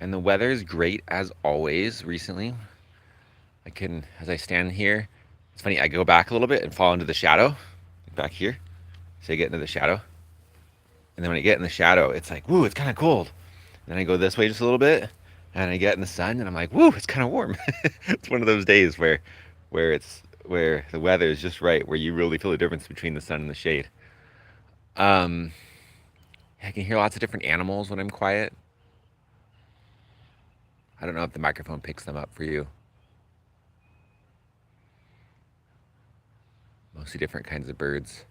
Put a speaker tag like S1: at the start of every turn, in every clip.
S1: And the weather is great as always recently. As I stand here, it's funny, I go back a little bit and fall into the shadow back here. So I get into the shadow. And then when I get in the shadow, it's like, woo, it's kind of cold. And then I go this way just a little bit and I get in the sun and I'm like, woo, it's kind of warm. It's one of those days where the weather is just right, where you really feel the difference between the sun and the shade. Um, I can hear lots of different animals when I'm quiet. I don't know if the microphone picks them up for you. Mostly different kinds of birds.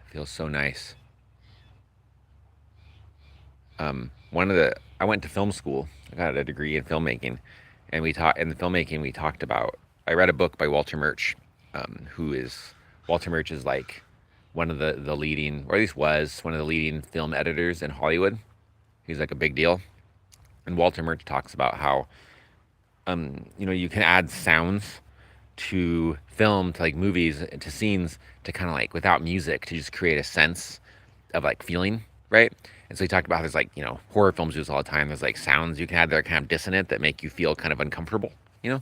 S1: Feels so nice. I went to film school. I got a degree in filmmaking, and we taught in the filmmaking. We talked about. I read a book by Walter Murch, who is Walter Murch is like one of the leading, or at least was one of the leading film editors in Hollywood. He's like a big deal. And Walter Murch talks about how you can add sounds to film, to like movies, to scenes, to kind of like without music, to just create a sense of like feeling, right? And so he talked about how there's like, horror films do this all the time. There's like sounds you can add that are kind of dissonant that make you feel kind of uncomfortable, you know?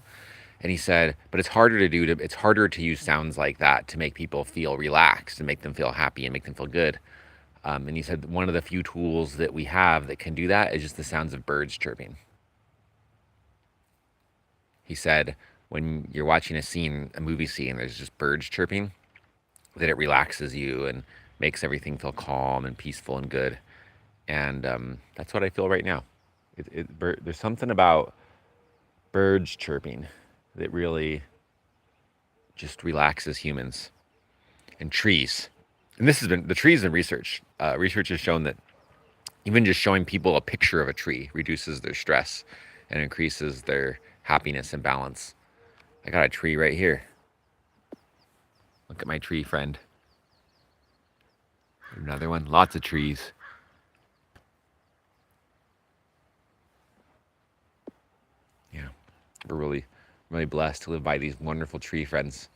S1: And he said, but it's harder to use sounds like that to make people feel relaxed and make them feel happy and make them feel good. And he said one of the few tools that we have that can do that is just the sounds of birds chirping. He said when you're watching a movie scene, there's just birds chirping, that it relaxes you and makes everything feel calm and peaceful and good. And that's what I feel right now. There's something about birds chirping that really just relaxes humans. And trees. And the trees in research. Research has shown that even just showing people a picture of a tree reduces their stress and increases their happiness and balance. I got a tree right here. Look at my tree friend. Another one. Lots of trees. Yeah. We're really blessed to live by these wonderful tree friends.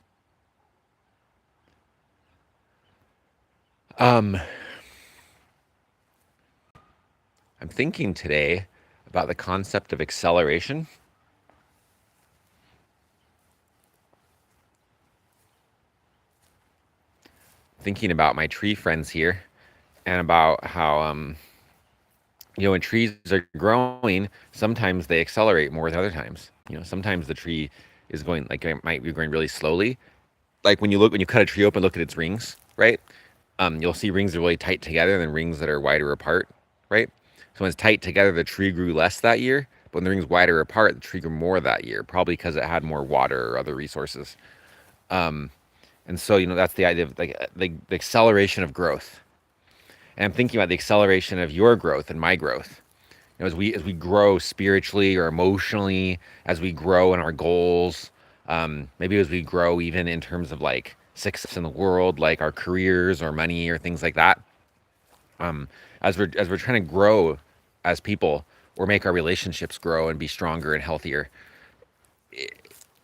S1: Um, I'm thinking today about the concept of acceleration. Thinking about my tree friends here and about how when trees are growing, sometimes they accelerate more than other times. Sometimes the tree is going like it might be growing really slowly. Like when you cut a tree open, look at its rings, right? You'll see rings that are really tight together and then rings that are wider apart, right? So when it's tight together, the tree grew less that year. But when the rings wider apart, the tree grew more that year, probably because it had more water or other resources. Um, and so that's the idea of like the acceleration of growth. And I'm thinking about the acceleration of your growth and my growth. As we grow spiritually or emotionally, as we grow in our goals, maybe as we grow even in terms of like success in the world, like our careers or money or things like that. Um, as we're trying to grow as people or make our relationships grow and be stronger and healthier,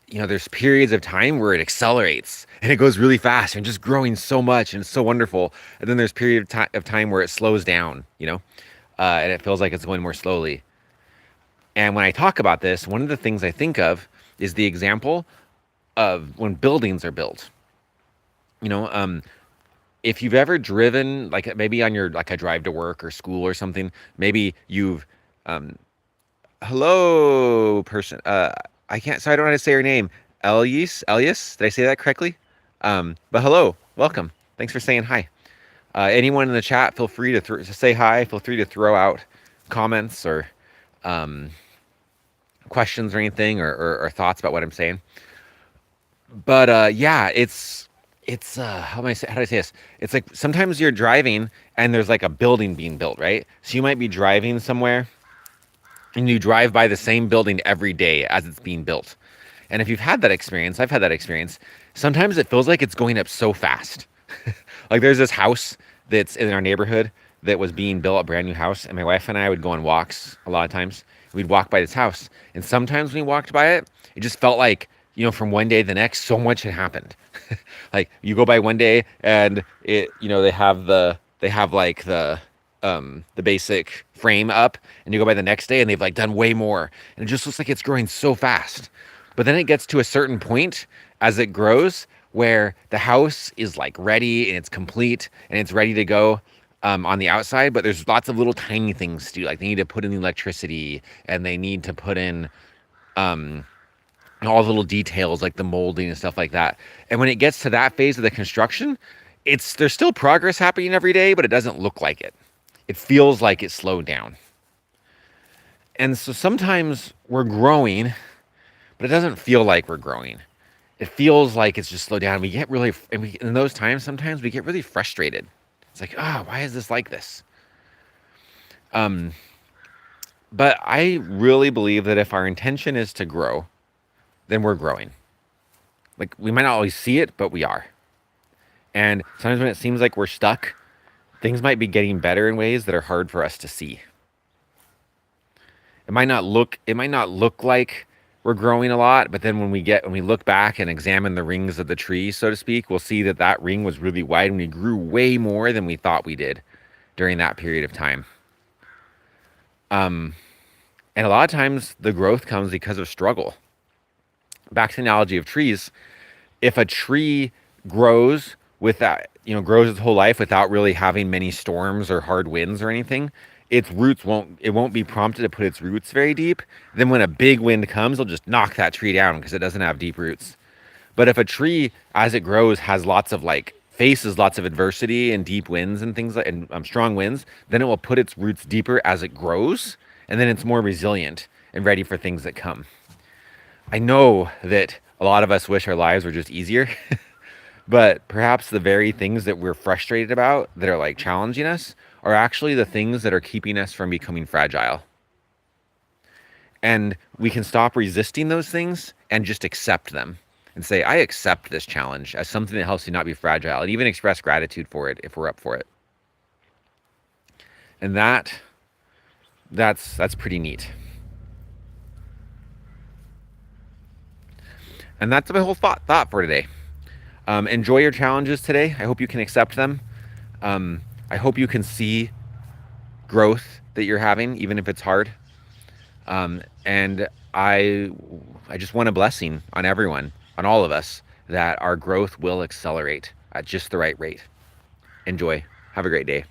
S1: there's periods of time where it accelerates and it goes really fast and just growing so much and it's so wonderful. And then there's period of time where it slows down, and it feels like it's going more slowly. And when I talk about this, one of the things I think of is the example of when buildings are built. You know, um, if you've ever driven, like maybe on your like a drive to work or school or something, maybe you've um, hello person. I can't. So I don't know how to say her name. Elias. Did I say that correctly? But hello, welcome. Thanks for saying hi. Anyone in the chat, feel free to say hi. Feel free to throw out comments or um, questions or anything or thoughts about what I'm saying. But yeah, it's how do I say this? It's like sometimes you're driving and there's like a building being built, right? So you might be driving somewhere and you drive by the same building every day as it's being built. And if you've had that experience, I've had that experience. Sometimes it feels like it's going up so fast. Like there's this house that's in our neighborhood that was being built, a brand new house, and my wife and I would go on walks a lot of times. We'd walk by this house, and sometimes when we walked by it, it just felt like from one day to the next, so much had happened. Like you go by one day, and they have like the the basic frame up, and you go by the next day and they've like done way more, and it just looks like it's growing so fast. But then it gets to a certain point as it grows where the house is like ready and it's complete and it's ready to go on the outside, but there's lots of little tiny things to do. Like they need to put in the electricity and they need to put in um, all the little details like the molding and stuff like that. And when it gets to that phase of the construction, there's still progress happening every day, but it doesn't look like it. It feels like it's slowed down. And so sometimes we're growing, but it doesn't feel like we're growing. It feels like it's just slowed down. We get really, in those times, sometimes we get really frustrated. It's like, why is this like this? Um, but I really believe that if our intention is to grow, then we're growing. Like we might not always see it, but we are. And sometimes when it seems like we're stuck, things might be getting better in ways that are hard for us to see. It might not look like we're growing a lot, but then when we look back and examine the rings of the tree, so to speak, we'll see that that ring was really wide and we grew way more than we thought we did during that period of time. Um, and a lot of times the growth comes because of struggle. Back to the analogy of trees, if a tree grows grows its whole life without really having many storms or hard winds or anything, its roots won't be prompted to put its roots very deep. Then when a big wind comes, it'll just knock that tree down because it doesn't have deep roots. But if a tree, as it grows, has faces lots of adversity and deep winds and things strong winds, then it will put its roots deeper as it grows, and then it's more resilient and ready for things that come. I know that a lot of us wish our lives were just easier, but perhaps the very things that we're frustrated about that are like challenging us are actually the things that are keeping us from becoming fragile. And we can stop resisting those things and just accept them and say, I accept this challenge as something that helps you not be fragile, and even express gratitude for it if we're up for it. And that's pretty neat. And that's my whole thought for today. Enjoy your challenges today. I hope you can accept them. I hope you can see growth that you're having, even if it's hard. And I just want a blessing on everyone, on all of us, that our growth will accelerate at just the right rate. Enjoy. Have a great day.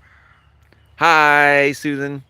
S1: Hi, Susan.